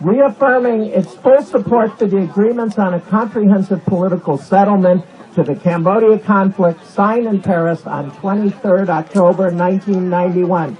reaffirming its full support for the agreements on a comprehensive political settlement to the Cambodia conflict signed in Paris on 23rd October 1991,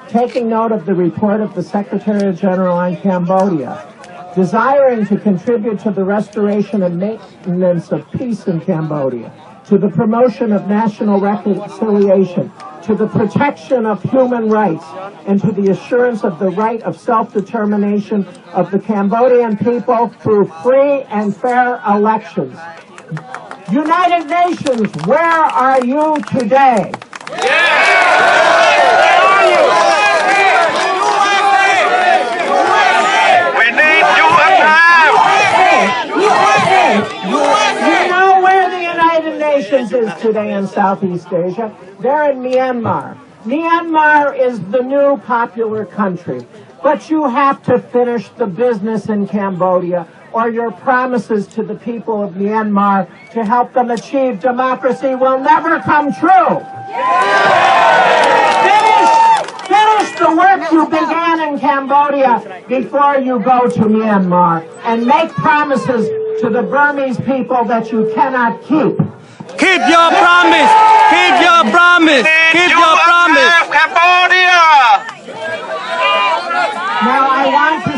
taking note of the report of the Secretary General on Cambodia, desiring to contribute to the restoration and maintenance of peace in Cambodia, to the promotion of national reconciliation, to the protection of human rights, and to the assurance of the right of self-determination of the Cambodian people through free and fair elections. United Nations, where are you today? We need you alive! You know where the United Nations is today in Southeast Asia? They're in Myanmar. Myanmar is the new popular country. But you have to finish the business in Cambodia, or your promises to the people of Myanmar to help them achieve democracy will never come true. Finish the work you began in Cambodia before you go to Myanmar, and make promises to the Burmese people that you cannot keep. Keep your promise! Keep your promise! Keep your promise! Cambodia! Now I want to...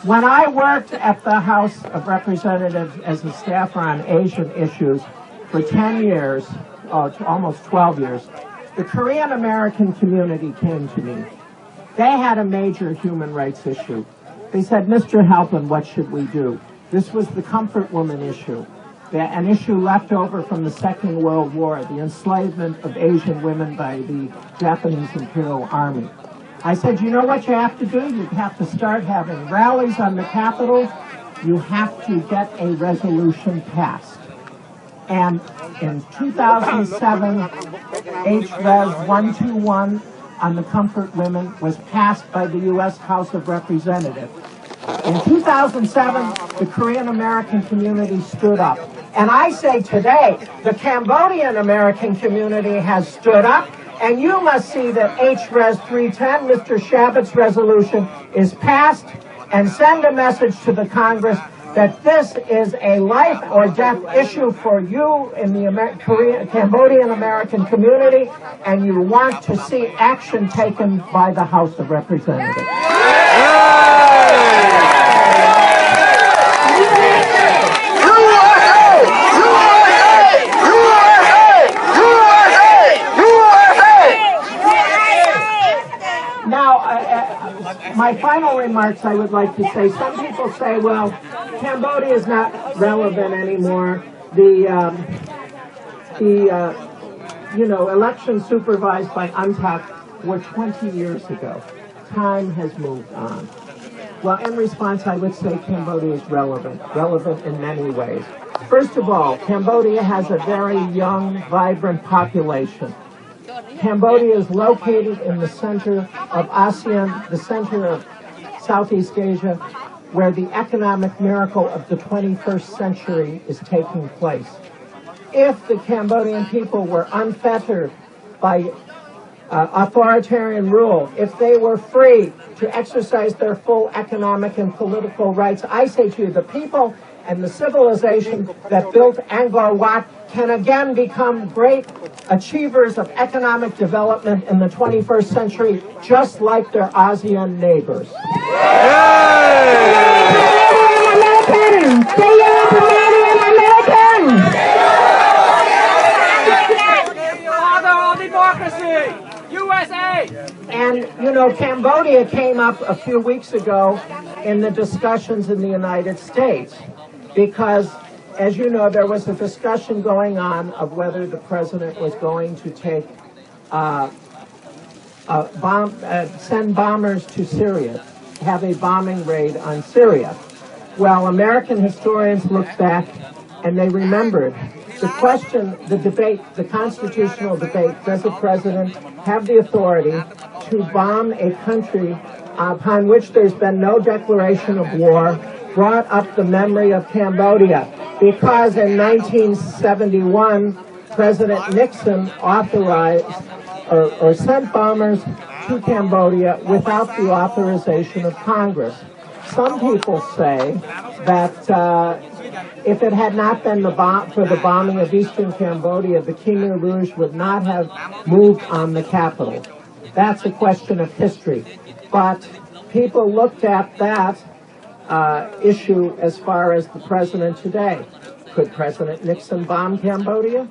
When I worked at the House of Representatives as a staffer on Asian issues for 10 years, almost 12 years, the Korean-American community came to me. They had a major human rights issue. They said, Mr. Halpin, what should we do? This was the comfort woman issue, an issue left over from the Second World War, the enslavement of Asian women by the Japanese Imperial Army. I said, you know what you have to do? You have to start having rallies on the capitals. You have to get a resolution passed. And in 2007, H-Res 121 on the comfort women was passed by the U.S. House of Representatives. In 2007, the Korean-American community stood up. And I say today, the Cambodian-American community has stood up. And you must see that H-Res 310, Mr. Shabbat's resolution, is passed, and send a message to the Congress that this is a life or death issue for you in the Cambodian-American community, and you want to see action taken by the House of Representatives. My final remarks, I would like to say, some people say, well, Cambodia is not relevant anymore. Elections supervised by UNTAC were 20 years ago. Time has moved on. Well, in response, I would say Cambodia is relevant in many ways. First of all, Cambodia has a very young, vibrant population. Cambodia is located in the center of ASEAN, the center of Southeast Asia, where the economic miracle of the 21st century is taking place. If the Cambodian people were unfettered by authoritarian rule, if they were free to exercise their full economic and political rights, I say to you, the people and the civilization that built Angkor Wat can again become great achievers of economic development in the 21st century, just like their ASEAN neighbors. And, Cambodia came up a few weeks ago in the discussions in the United States because, as you know, there was a discussion going on of whether the president was going to take send bombers to Syria, have a bombing raid on Syria. Well, American historians looked back and they remembered the question, the debate, the constitutional debate, does a president have the authority to bomb a country upon which there's been no declaration of war, brought up the memory of Cambodia, because in 1971, President Nixon authorized or sent bombers to Cambodia without the authorization of Congress. some people say that if it had not been for the bombing of eastern Cambodia, the Khmer Rouge would not have moved on the capital. That's a question of history. But people looked at that issue as far as the president today. Could President Nixon bomb Cambodia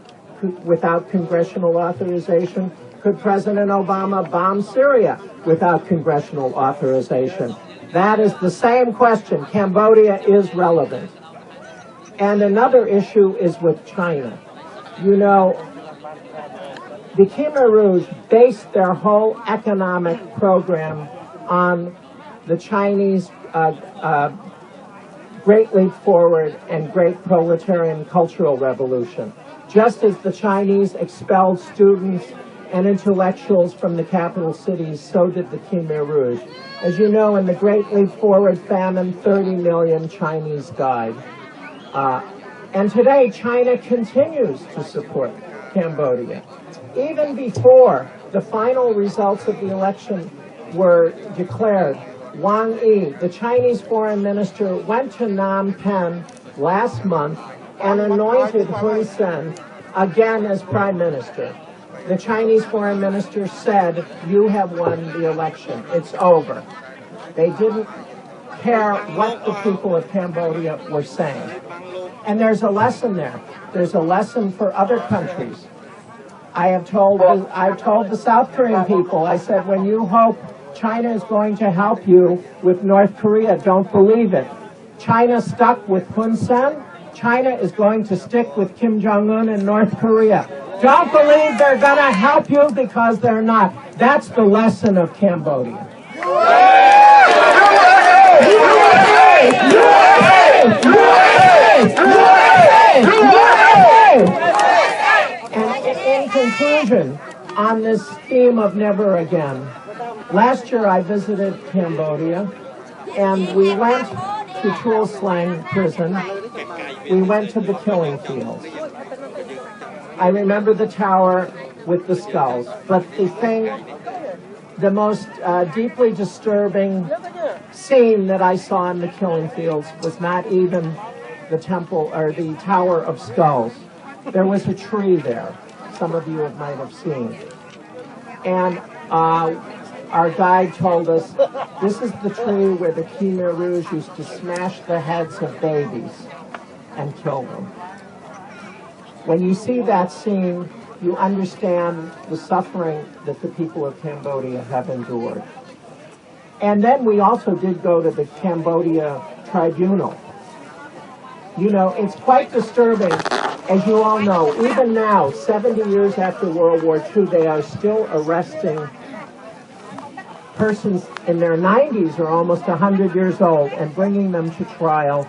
without congressional authorization? Could President Obama bomb Syria without congressional authorization? That is the same question. Cambodia is relevant. And another issue is with China. You know, the Khmer Rouge based their whole economic program on the Chinese Great Leap Forward and Great Proletarian Cultural Revolution. Just as the Chinese expelled students and intellectuals from the capital cities, so did the Khmer Rouge. As you know, in the Great Leap Forward famine, 30 million Chinese died. And today, China continues to support Cambodia. Even before the final results of the election were declared, Wang Yi, the Chinese foreign minister, went to Phnom Penh last month and anointed Hun Sen again as prime minister. The Chinese foreign minister said, "You have won the election. It's over." They didn't care what the people of Cambodia were saying. And there's a lesson there. There's a lesson for other countries. I've told the South Korean people, I said, when you hope China is going to help you with North Korea, don't believe it. China stuck with Hun Sen. China is going to stick with Kim Jong-un in North Korea. Don't believe they're going to help you, because they're not. That's the lesson of Cambodia. And in conclusion, on this theme of never again, last year I visited Cambodia, and we went to Tuol Sleng prison. We went to the killing fields. I remember the tower with the skulls, but the most deeply disturbing scene that I saw in the killing fields was not even the temple or the Tower of Skulls. There was a tree there. Some of you might have seen. And our guide told us, this is the tree where the Khmer Rouge used to smash the heads of babies and kill them. When you see that scene, you understand the suffering that the people of Cambodia have endured. And then we also did go to the Cambodia Tribunal. You know, it's quite disturbing, as you all know. Even now, 70 years after World War II, they are still arresting persons in their 90s or almost 100 years old and bringing them to trial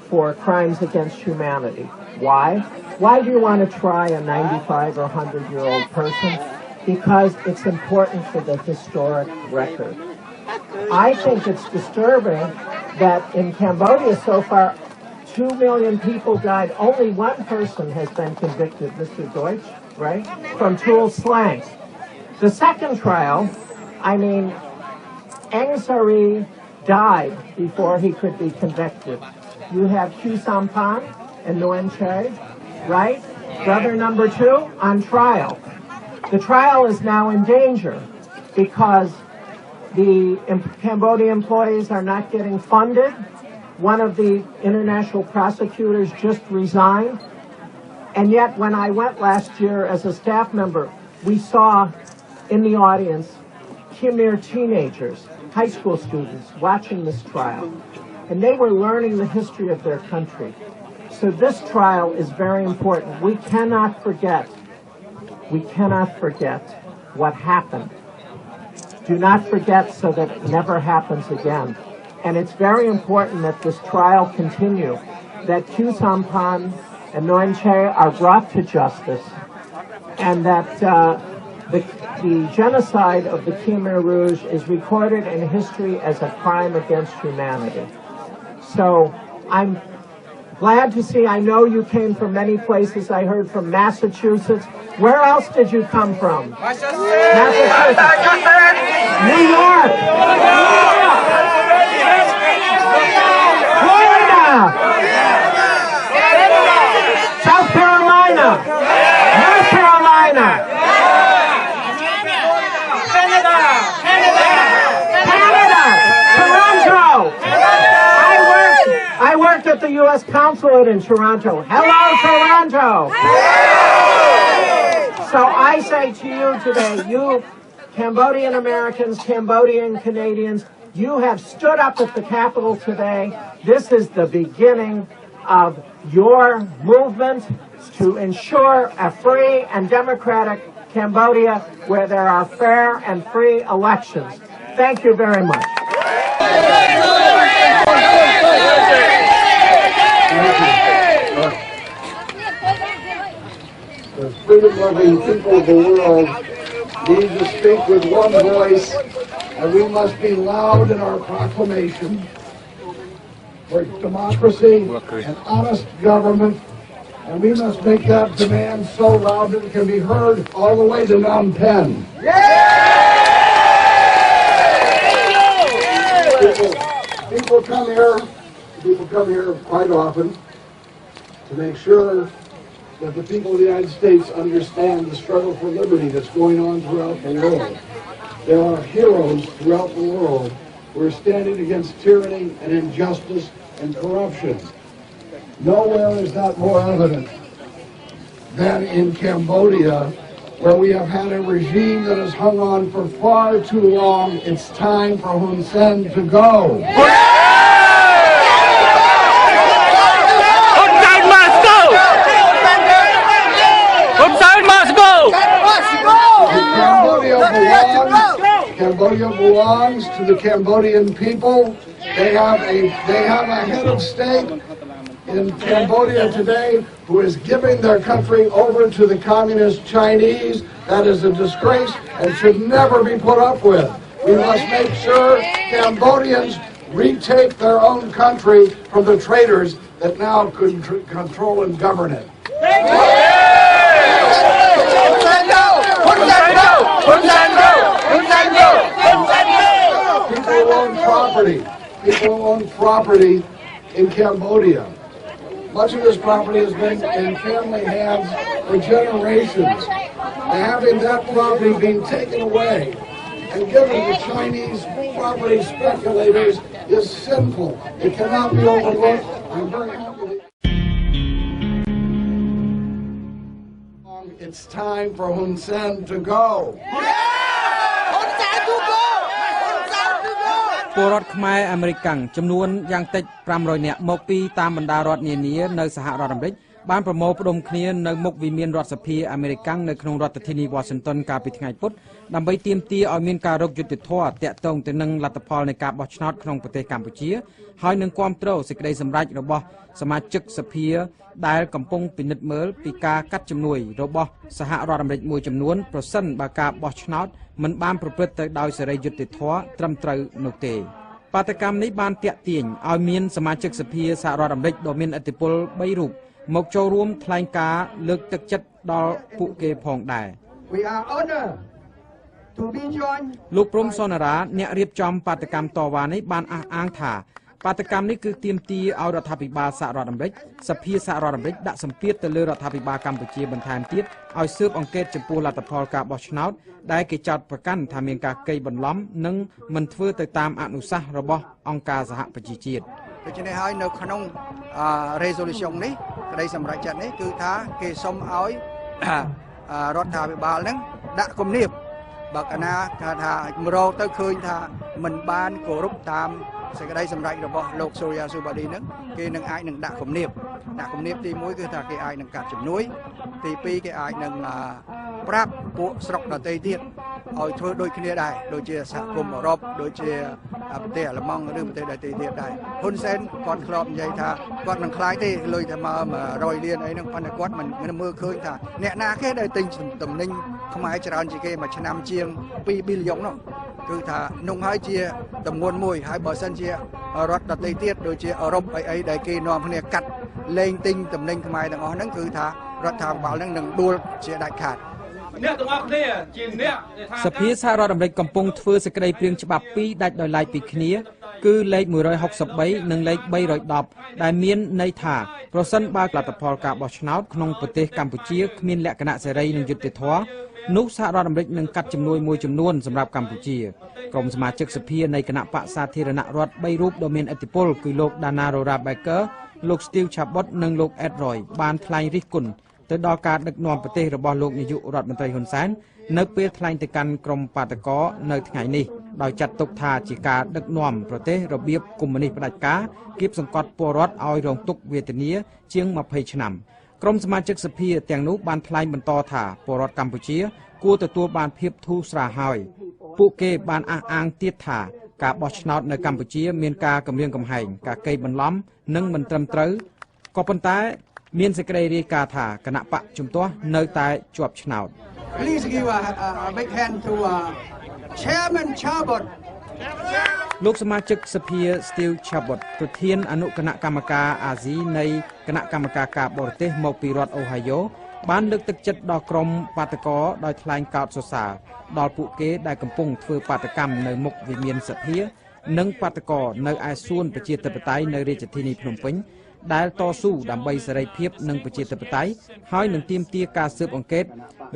for crimes against humanity. Why? Why do you want to try a 95 or 100-year-old person? Because it's important for the historic record. I think it's disturbing that in Cambodia so far, 2 million people died. Only one person has been convicted, Mr. Deutsch, right, from Tuol Sleng. The second trial, Eng Sari died before he could be convicted. You have Khieu Samphan and Nguyen Che, right? Brother number 2 on trial. The trial is now in danger because the Cambodia employees are not getting funded. One of the international prosecutors just resigned. And yet, when I went last year as a staff member, we saw in the audience Khmer teenagers, high school students, watching this trial. And they were learning the history of their country. So this trial is very important. We cannot forget what happened. Do not forget so that it never happens again. And it's very important that this trial continue, that Khieu Samphan and Nguyen Che are brought to justice, and that the genocide of the Khmer Rouge is recorded in history as a crime against humanity. So I'm glad to see, I know you came from many places. I heard from Massachusetts. Where else did you come from? Massachusetts. New York. at the U.S. consulate in Toronto. Hello, Toronto! So I say to you today, you Cambodian-Americans, Cambodian Canadians, you have stood up at the Capitol today. This is the beginning of your movement to ensure a free and democratic Cambodia where there are fair and free elections. Thank you very much. The freedom-loving people of the world need to speak with one voice, and we must be loud in our proclamation for democracy and honest government, and we must make that demand so loud that it can be heard all the way to Phnom Penh. People come here quite often to make sure that the people of the United States understand the struggle for liberty that's going on throughout the world. There are heroes throughout the world who are standing against tyranny and injustice and corruption. Nowhere is that more evident than in Cambodia, where we have had a regime that has hung on for far too long. It's time for Hun Sen to go. Cambodia belongs to the Cambodian people. They have a head of state in Cambodia today who is giving their country over to the communist Chinese. That is a disgrace and should never be put up with. We must make sure Cambodians retake their own country from the traitors that now control and govern it. People own property in Cambodia. Much of this property has been in family hands for generations. And having that property being taken away and given to Chinese property speculators is sinful. It cannot be overlooked. I'm very happy. It's time for Hun Sen to go. ពលរដ្ឋខ្មែរអាមេរិកាំងចំនួនយ៉ាងតិច500នាក់មកពីតាមបណ្ដារដ្ឋនានានៅសហរដ្ឋអាមេរិកបានប្រមូលផ្ដុំគ្នានៅមុខវិមានរដ្ឋសភាអាមេរិកាំងនៅក្នុងរដ្ឋធានី Washington កាលពីថ្ងៃពុធដើម្បីទាមទារឲ្យមានការរកយុត្តិធម៌ទាក់ទងទៅនឹងលទ្ធផលនៃការបោះឆ្នោតក្នុងប្រទេសកម្ពុជាហើយនឹងគាំទ្រសេចក្តីសម្រេចរបស់សមាជិកសភាដែលកំពុងពិនិត្យមើលពីការកាត់ជំនួយរបស់សហរដ្ឋអាមេរិកមួយចំនួនប្រសិនបើការបោះឆ្នោតមិនបានប្រព្រឹត្តទៅដោយសេរីយុត្តិធម៌ត្រឹមត្រូវនោះទេបាតកម្មនេះបានទាក់ទាញឲ្យមានសមាជិកសភាសហរដ្ឋអាមេរិកដ៏មានឥទ្ធិពល3រូបមកចូលរួមថ្លែងការណ៍លើកទឹកចិត្តដល់ពួកគេផងដែរ We are honored to be joined លោកព្រំសនរាអ្នករៀបចំបាតកម្មតវ៉ានេះបានអះអាងថាបាតកម្មនេះគឺទាមទារឲ្យរដ្ឋាភិបាលសហរដ្ឋអាមេរិកសភាសហរដ្ឋអាមេរិកដាក់សម្ពាធទៅលើរដ្ឋាភិបាលកម្ពុជាបន្ថែមទៀតឲ្យស៊ើបអង្កេតចំពោះលទ្ធផលការបោះឆ្នោតដែលគេចោទប្រកាន់ថាមានការកេងបន្លំនិងមិនធ្វើទៅតាមអនុសាសន៍របស់អង្គការសហប្រជាជាតិដូច្នេះហើយនៅក្នុង resolution នេះក្តីសម្រេចចិត្តនេះគឺថាគេសុំឲ្យរដ្ឋាភិបាលនឹងដាក់គំនាបបើកណាថាមករកទៅឃើញថាមិនបានគោរពតាមសេចក្តីសម្រេចរបស់លោកសូរ្យាស៊ូបាឌីនឹងគេនឹងអាចនឹងដាក់គំនាបទី1គឺថាគេអាចនឹងកាត់ជំនួយទី2គេអាចនឹងប្រាប់ពួកស្រុកដទៃទៀតឲ្យធ្វើដូចគ្នាដែរដូចជាសហគមន៍អឺរ៉ុបដូចជាប្រទេសអាល្លឺម៉ង់ឬប្រទេសដទៃទៀតដែរហ៊ុនសែនគាត់ធ្លាប់និយាយថាគាត់នឹងខ្លាយទេលុយតែមក100លានអីហ្នឹងប៉ុន្តែគាត់មិនមើលឃើញថាអ្នកណាគេដែលទិញតំណែងខ្មែរច្រើនជាងគេមួយឆ្នាំជាង2 billion នោះគឺថានោះហើយជាតំនួនមួយហើយបើសិនជារដ្ឋដទៃទៀតដូចជាអឺរ៉ុបអីដែលគេនាំគ្នាកាត់លេងទិញតំណែងខ្មែរទាំងអស់ហ្នឹងគឺថារដ្ឋាភិបាលហ្នឹងនឹងដួលជាដាច់ខាតអ្នកទាំងអស់គ្នាជាអ្នកសភាសហរដ្ឋអាមេរិកកំពុងធ្វើសេចក្តីព្រាងច្បាប់2ដាច់ដោយឡែកពីគ្នាគឺលេខ163និងលេខ310ដែលមានន័យថាប្រសិនបើលទ្ធផលការបោះឆ្នោតក្នុងប្រទេសកម្ពុជាគ្មានលក្ខណៈសេរីនិងយុត្តិធម៌ នោះសហរដ្ឋអាមេរិកនឹងកាត់ជំនួយមួយចំនួនសម្រាប់កម្ពុជាក្រុមសមាជិកសភានៃគណៈបកសាធារណរដ្ឋ3រូបដ៏មានឥទ្ធិពលគឺលោក Dana Rora Baker លោក Steve Chabot និងលោក Ed Roy បានថ្លែងរិះគន់ទៅដល់ការដឹកនាំប្រទេសរបស់លោកនាយករដ្ឋមន្ត្រីហ៊ុនសែននៅពេលថ្លែងទៅកាន់ក្រុមបាតកោនៅថ្ងៃនេះដោយចាត់ទុកថាជាការដឹកនាំប្រទេសរបៀបកុម្មុយនីសផ្ដាច់ការគៀបសង្កត់ពលរដ្ឋឲ្យរងទុក្ខវេទនាជាង20ឆ្នាំក្រុមសមាជិកសភាទាំងនោះបានថ្លែងបន្តថាពលរដ្ឋកម្ពុជាគួរទទួលបានភាពធូរស្រាលហើយពួកគេបានអះអាងទៀតថាការបោះឆ្នោតនៅកម្ពុជាមានការគំរាមកំហែងការកេរបន្លំនិងមិនត្រឹមត្រូវក៏ប៉ុន្តែមានសេចក្តីរាយការណ៍ថាគណៈបកជំទាស់នៅតែជាប់ឆ្នោត Please give a big hand to Chairman Chabot លោកសមាជិកសភា Steve Chabot ប្រធានអនុគណៈកម្មការអាស៊ីនៃគណៈកម្មការការបរទេសមកពីរដ្ឋអូហាយ៉ូបានលើកទឹកចិត្តដល់ក្រុមបាតកោដោយថ្លែងកោតសរសើរដល់ពួកគេដែលកំពុងធ្វើបាតកម្មនៅមុខវិមានសភានិងបាតកោនៅឯសួនប្រជាធិបតេយ្យនៅរាជធានីភ្នំពេញដែលតស៊ូដើម្បីសេរីភាពនិងប្រជាធិបតេយ្យហើយនឹងទាមទារការស៊ើបអង្កេត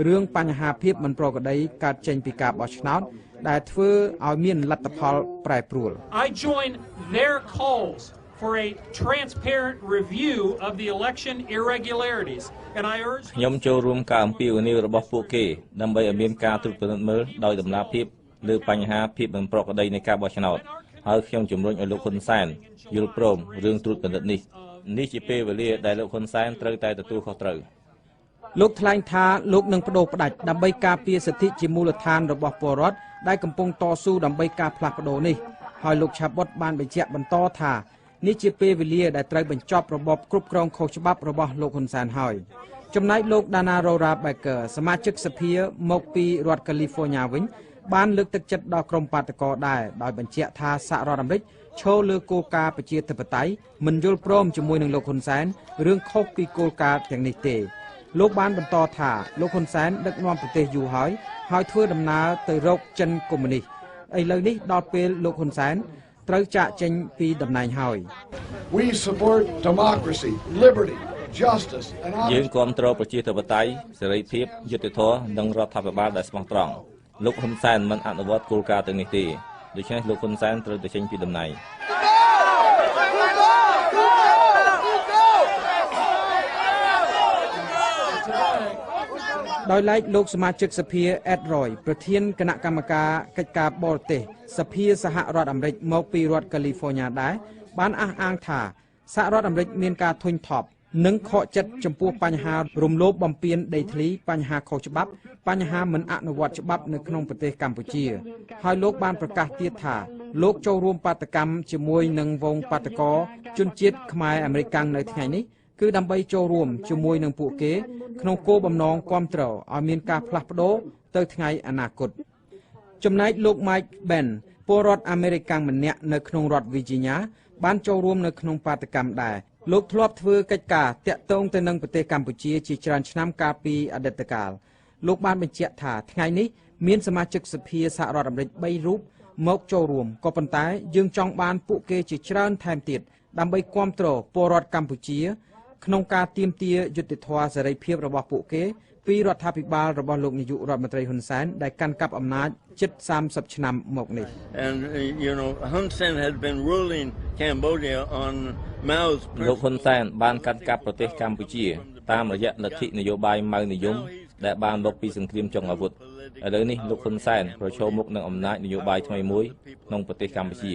រឿងបញ្ហាភាពមិនប្រក្រតីកើតចេញពីការបោះឆ្នោតដែលធ្វើឲ្យមានលទ្ធផលប្រែប្រួល I join their calls for a transparent review of the election irregularities and I urge ខ្ញុំចូលរួមការអំពាវនាវរបស់ពួកគេដើម្បីឲ្យមានការត្រួតពិនិត្យមើលដោយតម្លាភាពលើបញ្ហាភាពមិនប្រក្រតីនៃការបោះឆ្នោតហើយខ្ញុំជំរុញឲ្យលោកហ៊ុនសែនយល់ព្រមរឿងត្រួតពិនិត្យនេះជាពេលវេលាដែលលោកហ៊ុនសែនត្រូវតែទទួលខុសត្រូវលោកថ្លែងថាលោកនឹងបដូរផ្ដាច់ដើម្បីការពារសិទ្ធិជាមូលដ្ឋានរបស់ពលរដ្ឋដែលកំពុងតស៊ូដើម្បីការផ្លាស់ប្ដូរនេះហើយលោក Chabot បានបញ្ជាក់បន្តថានេះជាពេលវេលាដែលត្រូវបញ្ចប់របបគ្រប់គ្រងខុសច្បាប់របស់លោកហ៊ុនសែនហើយចំណែកលោក Dana Rora Baker សមាជិកសភាមកពីរដ្ឋ California វិញបានលើកទឹកចិត្តដល់ក្រុមបាតកោដែរដោយបញ្ជាក់ថាសហរដ្ឋអាមេរិកឈរលើគោលការណ៍ប្រជាធិបតេយ្យមិនយល់ព្រមជាមួយនឹងលោកហ៊ុនសែនរឿងខុសពីគោលការណ៍ទាំងនេះទេលោកបានបន្តថាលោកហ៊ុនសែនដឹកនាំប្រទេសយូរហើយធ្វើដំណើរទៅរកចិនកុម្មុយនីសឥឡូវនេះដល់ពេលលោកហ៊ុនសែនត្រូវចាកចេញពីតំណែងហើយ We support democracy, liberty, justice and honor. យើងគាំទ្រប្រជាធិបតេយ្យសេរីភាពយុត្តិធម៌និងរដ្ឋាភិបាលដែលស្មោះត្រង់លោកហ៊ុនសែនមិនអនុវត្តគោលការណ៍ទាំងនេះទេដូច្នេះលោកហ៊ុនសែនត្រូវតែចេញពីតំណែងដោយឡែកលោកសមាជិកសភា Ed Roy ប្រធានគណៈកម្មការកិច្ចការបរទេសសភាសហរដ្ឋអាមេរិកមកពីរដ្ឋ California ដែរបានអះអាងថាសហរដ្ឋអាមេរិកមានការធុញថប់និងខកចិត្តចំពោះបញ្ហារំលោភបំពានដីធ្លីបញ្ហាខុសច្បាប់បញ្ហាមិនអនុវត្តច្បាប់នៅក្នុងប្រទេសកម្ពុជាហើយលោកបានប្រកាសទៀតថាលោកចូលរួមបាតកម្មជាមួយនឹងវងបាតកោជនជាតិខ្មែរអាមេរិកនៅថ្ងៃនេះគឺដើម្បីចូលរួមជាមួយនឹងពួកគេក្នុងគោលបំណងគាំទ្រឲ្យមានការផ្លាស់ប្ដូរទៅថ្ងៃអនាគតចំណែកលោក Mike Ben ពលរដ្ឋអាមេរិកម្នាក់នៅក្នុងរដ្ឋ Virginia បានចូលរួមនៅក្នុងបាតកម្មដែរលោកធ្លាប់ធ្វើកិច្ចការតាក់ទងទៅនឹងប្រទេសកម្ពុជាជាច្រើនឆ្នាំកាលពីអតីតកាលលោកបានបញ្ជាក់ថាថ្ងៃនេះមានសមាជិកសភាសហរដ្ឋអាមេរិក3រូបមកចូលរួមក៏ប៉ុន្តែយើងចង់បានពួកគេជាច្រើនថែមទៀតដើម្បីគាំទ្រពលរដ្ឋកម្ពុជាក្នុងការទាមទារយុត្តិធម៌សេរីភាពរបស់ពួកគេពីរដ្ឋាភិបាលរបស់លោកនាយករដ្ឋមន្ត្រីហ៊ុនសែនដែលកាន់កាប់អំណាចជិត30ឆ្នាំមកនេះ And Hun Sen had been ruling Cambodia on Mao's លោកហ៊ុនសែនបានកាន់កាប់ប្រទេសកម្ពុជាតាមរយៈលទ្ធិនយោបាយម៉ៅនិយមដែលបានមកពីសង្គ្រាមចុងអាវុធឥឡូវនេះលោកហ៊ុនសែនប្រឈមមុខនឹងអំណាចនយោបាយថ្មីមួយក្នុងប្រទេសកម្ពុជា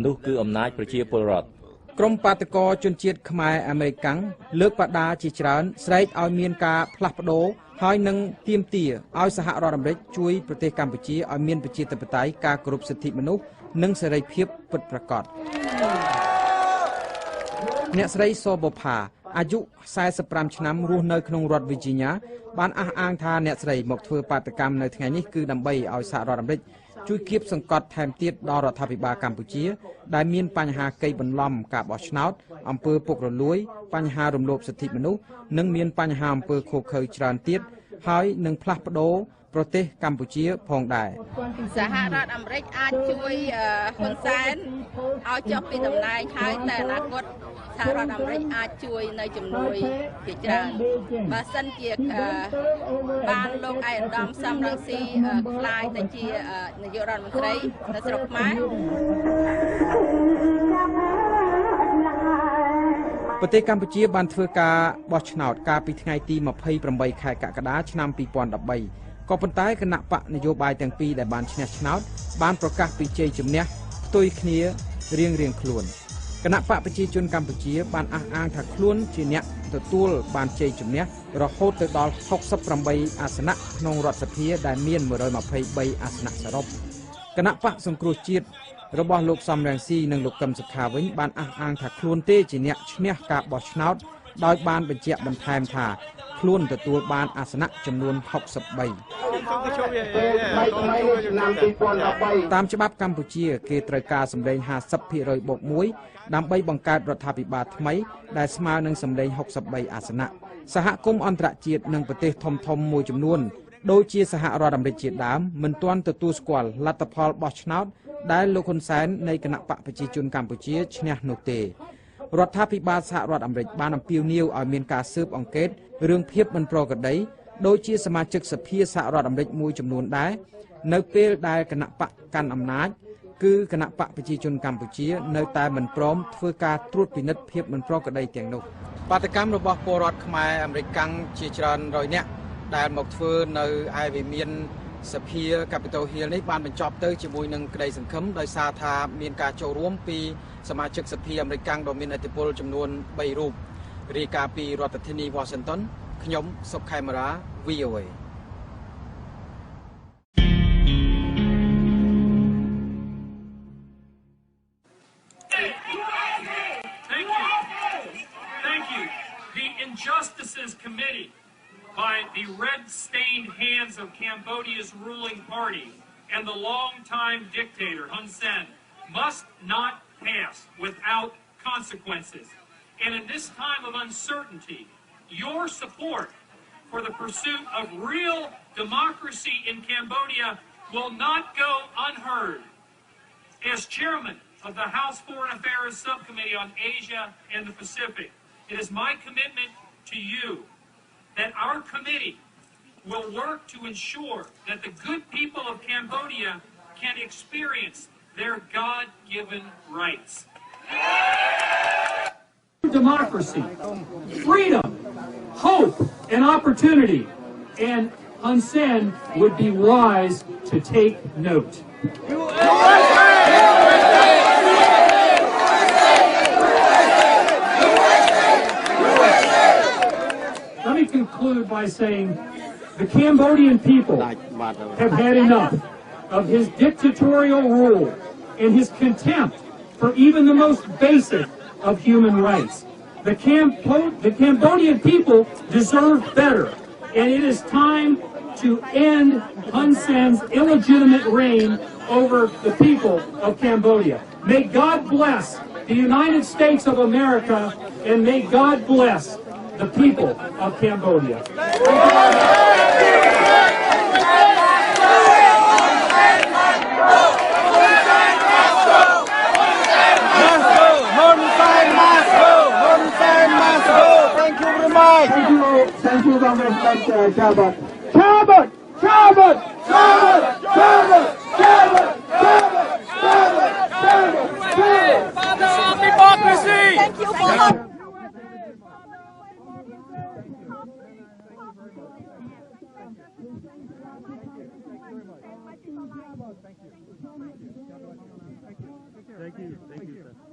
នោះគឺអំណាចប្រជាពលរដ្ឋក្រុមបាតកោជនជាតិខ្មែរអាមេរិកាំងលើកបដាជាច្រើនស្រែកឲ្យមានការផ្លាស់ប្ដូរហើយនឹងទាមទារឲ្យសហរដ្ឋអាមេរិកជួយប្រទេសកម្ពុជាឲ្យមានប្រជាធិបតេយ្យការគោរពសិទ្ធិមនុស្សនិងសេរីភាពពិតប្រាកដអ្នកស្រីសបផាអាយុ45ឆ្នាំរស់នៅក្នុងរដ្ឋ Virginia បានអះអាងថាអ្នកស្រីមកធ្វើបាតកម្មនៅថ្ងៃនេះគឺដើម្បីឲ្យសហរដ្ឋអាមេរិកជួយគៀបសង្កត់ថែមទៀតដល់រដ្ឋាភិបាលកម្ពុជាដែលមានបញ្ហាកេរបន្លំការបោះឆ្នោតអំពើពុករលួយបញ្ហារំលោភសិទ្ធិមនុស្សនិងមានបញ្ហាអំពើឃោរឃៅច្រើនទៀតហើយនឹងផ្លាស់ប្ដូរ ប្រទេសកម្ពុជាផងដែរ សហរដ្ឋអាមេរិកអាចជួយហ៊ុនសែនឲ្យចុះពីតំណែងហើយតែអនាគតសហរដ្ឋអាមេរិកអាចជួយនៅជំនួយជាច្រើនបើសិនជាបានលោកឯកឧត្តមសំរងស៊ីខ្លាយទៅជានាយករដ្ឋមន្ត្រីនៅស្រុកខ្មែរ ប្រទេសកម្ពុជាបានធ្វើការបោះឆ្នោតកាលពីថ្ងៃទី 28 ខែកក្កដាឆ្នាំ 2013 ក៏ប៉ុន្តែគណៈបកនយោបាយទាំងពីរដែលបានឈ្នះឆ្នោតបានប្រកាសពីជ័យជំនះផ្ទុយគ្នារៀងៗខ្លួនគណៈបកប្រជាជនកម្ពុជាបានអះអាងថាខ្លួនជាអ្នកទទួលបានជ័យជំនះរហូតទៅដល់ 68 អាសនៈក្នុងរដ្ឋសភាដែលមាន 123 អាសនៈសរុបគណៈបកសង្គ្រោះជាតិរបស់លោកសំរងស៊ីនិងលោកកឹមសុខាវិញបានអះអាងថាខ្លួនទេជាអ្នកឈ្នះការបោះឆ្នោតដោយបានបញ្ជាក់បន្ថែមថាខ្លួនទទួលបានអាសនៈចំនួន 63 តាមច្បាប់កម្ពុជាគេត្រូវការសម្លេង 50% បូក 1 ដើម្បីបង្កើតរដ្ឋាភិបាលថ្មីដែលស្មើនឹងសម្លេង 63 អាសនៈសហគមន៍អន្តរជាតិនិងប្រទេសធំៗមួយចំនួនដូចជាសហរដ្ឋអាមេរិកជាដើមមិនទាន់ទទួលស្គាល់លទ្ធផលបោះឆ្នោតដែលលោកហ៊ុនសែននៃគណៈបកប្រជាជនកម្ពុជាឈ្នះនោះទេរដ្ឋាភិបាលសហរដ្ឋអាមេរិកបានអំពាវនាវឲ្យមានការស៊ើបអង្កេតរឿងភាពមិនប្រក្រតីដូចជាសមាជិកសភាសហរដ្ឋអាមេរិកមួយចំនួនដែរនៅពេលដែលគណៈបកកាន់អំណាចគឺគណៈបកប្រជាជនកម្ពុជានៅតែមិនព្រមធ្វើការត្រួតពិនិត្យភាពមិនប្រក្រតីទាំងនោះបាតកម្មរបស់ពលរដ្ឋខ្មែរអាមេរិកកាំងជាច្រើនរយនាក់ដែលមកធ្វើនៅឯវិមានសភា Capitol Hill នេះបានបញ្ចប់ទៅជាមួយនឹងក្តីសង្ឃឹមដោយសារថាមានការចូលរួមពីសមាជិកសភាអាមេរិកកាំងដ៏មានឥទ្ធិពលចំនួន 3 រូបរាយការណ៍ពីរដ្ឋធានី Washington ខ្ញុំសុកខេមរា VOA Thank you. The Injustices Committee by the red-stained hands of Cambodia's ruling party and the longtime dictator Hun Sen must not pass without consequences. And in this time of uncertainty, your support for the pursuit of real democracy in Cambodia will not go unheard. As chairman of the House Foreign Affairs Subcommittee on Asia and the Pacific, it is my commitment to you that our committee will work to ensure that the good people of Cambodia can experience their God-given rights. Democracy, freedom, hope, and opportunity. And Hun Sen would be wise to take note. Let me conclude by saying the Cambodian people have had enough of his dictatorial rule and his contempt for even the most basic of human rights. The Cambodian people deserve better, and it is time to end Hun Sen's illegitimate reign over the people of Cambodia. May God bless the United States of America, and may God bless the people of Cambodia. Thank you very much, Chabot. Chabot! Chabot! Chabot! Chabot! Chabot! Chabot! Chabot! Chabot! Father of democracy! Thank you for Thank you.